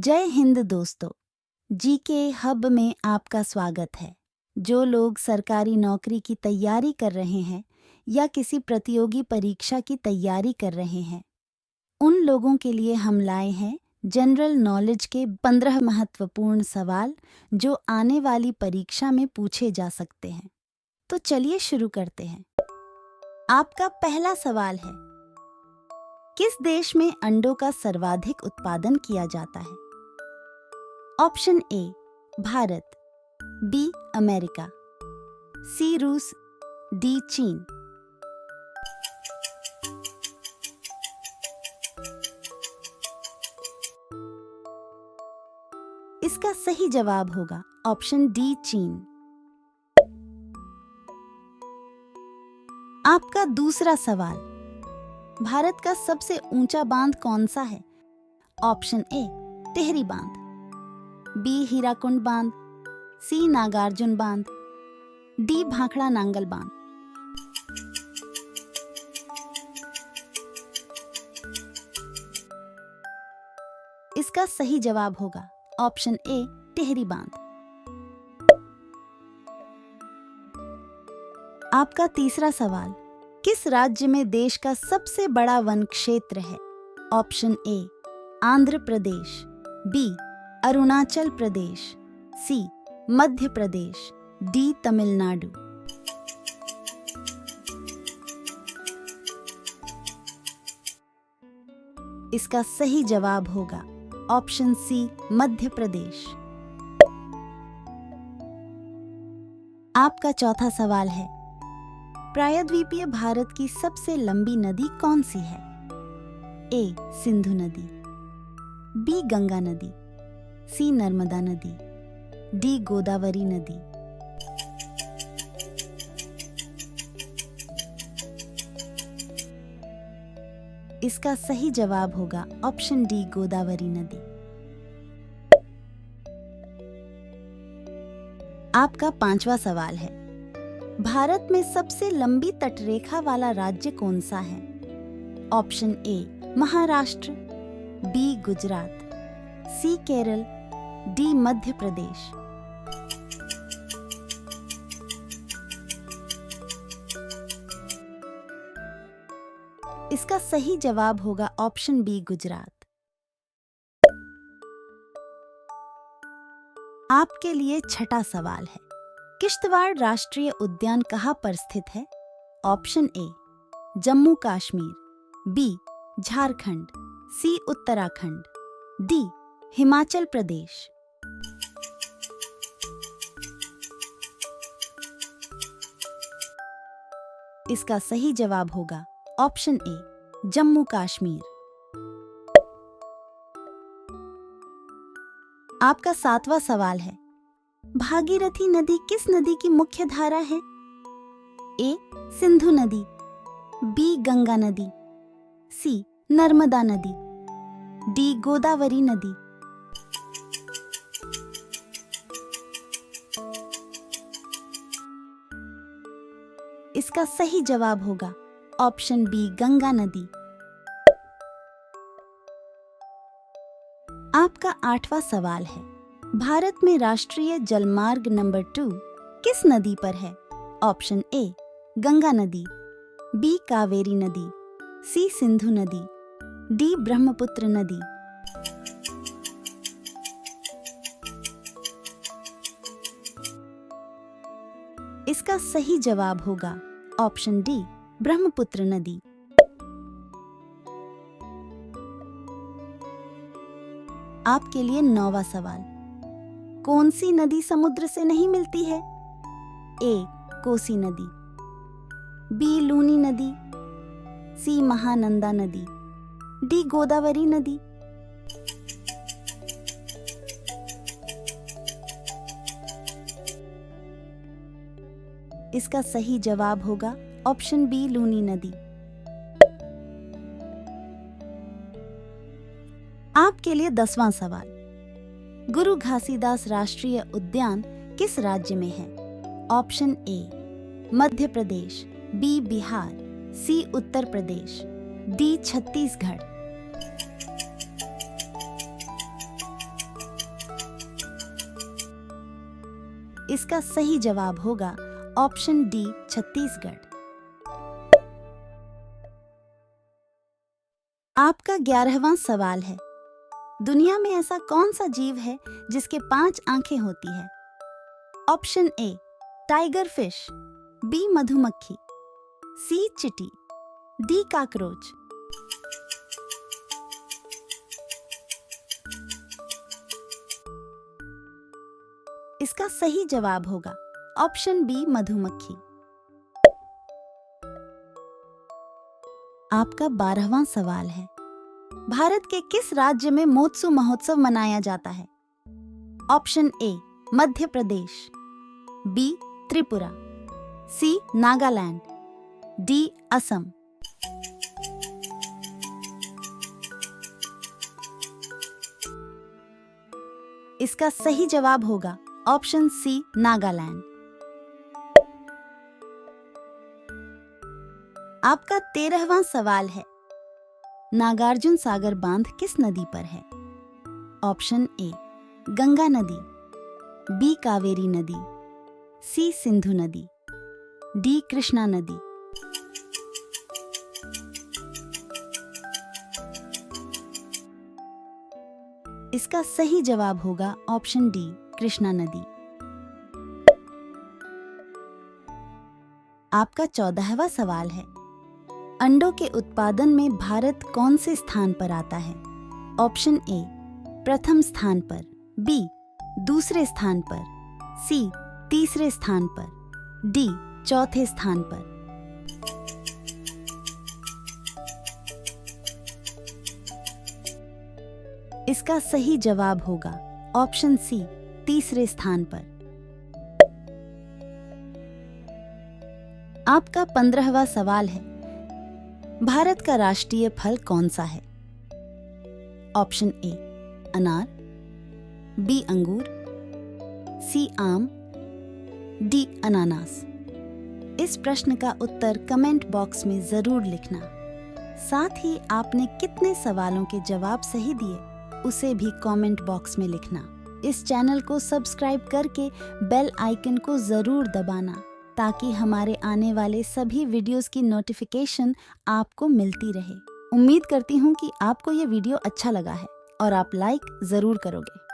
जय हिंद दोस्तों, GK hub में आपका स्वागत है। जो लोग सरकारी नौकरी की तैयारी कर रहे हैं या किसी प्रतियोगी परीक्षा की तैयारी कर रहे हैं, उन लोगों के लिए हम लाए हैं जनरल नॉलेज के 15 महत्वपूर्ण सवाल जो आने वाली परीक्षा में पूछे जा सकते हैं। तो चलिए शुरू करते हैं। आपका पहला सवाल है, किस देश में अंडों का सर्वाधिक उत्पादन किया जाता है? Option A Bharat, B America, C रूस, डी चीन। इसका सही जवाब होगा ऑप्शन डी चीन। आपका दूसरा सवाल, भारत का सबसे ऊंचा बांध कौन सा है? ऑप्शन ए टिहरी बांध, बी हीराकुंड बांध, सी नागार्जुन बांध, डी भाखड़ा नांगल बांध। इसका सही जवाब होगा ऑप्शन ए टिहरी बांध। आपका तीसरा सवाल, किस राज्य में देश का सबसे बड़ा वन क्षेत्र है? Option A Andhra Pradesh, B Arunachal Pradesh, C Madhya Pradesh, D Tamil Nadu. इसका सही जवाब होगा ऑप्शन सी मध्य प्रदेश। आपका चौथा सवाल है, प्रायद्वीपीय भारत की सबसे लंबी नदी कौन सी है? ए सिंधु नदी, बी गंगा नदी, सी नर्मदा नदी, डी गोदावरी नदी। इसका सही जवाब होगा ऑप्शन डी गोदावरी नदी। आपका पांचवा सवाल है, भारत में सबसे लंबी तटरेखा वाला राज्य कौन सा है? Option A Maharashtra, B Gujarat, C Kerala, D Madhya Pradesh. इसका सही जवाब होगा ऑप्शन बी गुजरात। आपके लिए छठा सवाल है, किश्तवाड़ राष्ट्रीय उद्यान कहां पर स्थित है? Option A Jammu Kashmir, B Jharkhand, C Uttarakhand, D Himachal Pradesh. इसका सही जवाब होगा ऑप्शन ए जम्मू कश्मीर। आपका सातवां सवाल है, भागीरथी नदी किस नदी की मुख्य धारा है? ए सिंधु नदी, बी गंगा नदी, सी नर्मदा नदी, डी गोदावरी नदी। इसका सही जवाब होगा ऑप्शन बी गंगा नदी। आपका आठवां सवाल है, भारत में राष्ट्रीय जलमार्ग नंबर 2 किस नदी पर है? ऑप्शन ए गंगा नदी, बी कावेरी नदी, सी सिंधु नदी, डी ब्रह्मपुत्र नदी। इसका सही जवाब होगा ऑप्शन डी ब्रह्मपुत्र नदी। आपके लिए 9वां सवाल, कौन सी नदी समुद्र से नहीं मिलती है? ए कोसी नदी, बी लूनी नदी, सी महानंदा नदी, डी गोदावरी नदी। इसका सही जवाब होगा ऑप्शन बी लूनी नदी। आपके लिए 10वां सवाल, गुरु घासीदास राष्ट्रीय उद्यान किस राज्य में है? Option A Madhya Pradesh, B Bihar, C Uttar Pradesh, D Chhattisgarh. इसका सही जवाब होगा ऑप्शन डी छत्तीसगढ़। आपका 11वां सवाल है, दुनिया में ऐसा कौन सा जीव है जिसके 5 आंखें होती है? Option A tiger fish, B मधुमक्खी, सी चींटी, डी कॉकरोच। इसका सही जवाब होगा ऑप्शन बी मधुमक्खी। आपका 12वां सवाल है, भारत के किस राज्य में मोत्सु महोत्सव मनाया जाता है? Option A Madhya Pradesh, B Tripura, C Nagaland, D Assam. इसका सही जवाब होगा ऑप्शन सी नागालैंड। आपका 13वां सवाल है, नागार्जुन सागर बांध किस नदी पर है? ऑप्शन ए गंगा नदी, बी कावेरी नदी, सी सिंधु नदी, डी कृष्णा नदी। इसका सही जवाब होगा ऑप्शन डी कृष्णा नदी। आपका 14वां सवाल है, अंडों के उत्पादन में भारत कौन से स्थान पर आता है? ऑप्शन ए प्रथम स्थान पर, बी दूसरे स्थान पर, सी तीसरे स्थान पर, डी चौथे स्थान पर। इसका सही जवाब होगा ऑप्शन सी तीसरे स्थान पर। आपका 15वां सवाल है, भारत का राष्ट्रीय फल कौन सा है? ऑप्शन ए अनार, बी अंगूर, सी आम, डी अनानास। इस प्रश्न का उत्तर कमेंट बॉक्स में जरूर लिखना। साथ ही आपने कितने सवालों के जवाब सही दिए उसे भी कमेंट बॉक्स में लिखना। इस चैनल को सब्सक्राइब करके बेल आइकन को जरूर दबाना ताकि हमारे आने वाले सभी वीडियोस की नोटिफिकेशन आपको मिलती रहे। उम्मीद करती हूँ कि आपको ये वीडियो अच्छा लगा है और आप लाइक जरूर करोगे।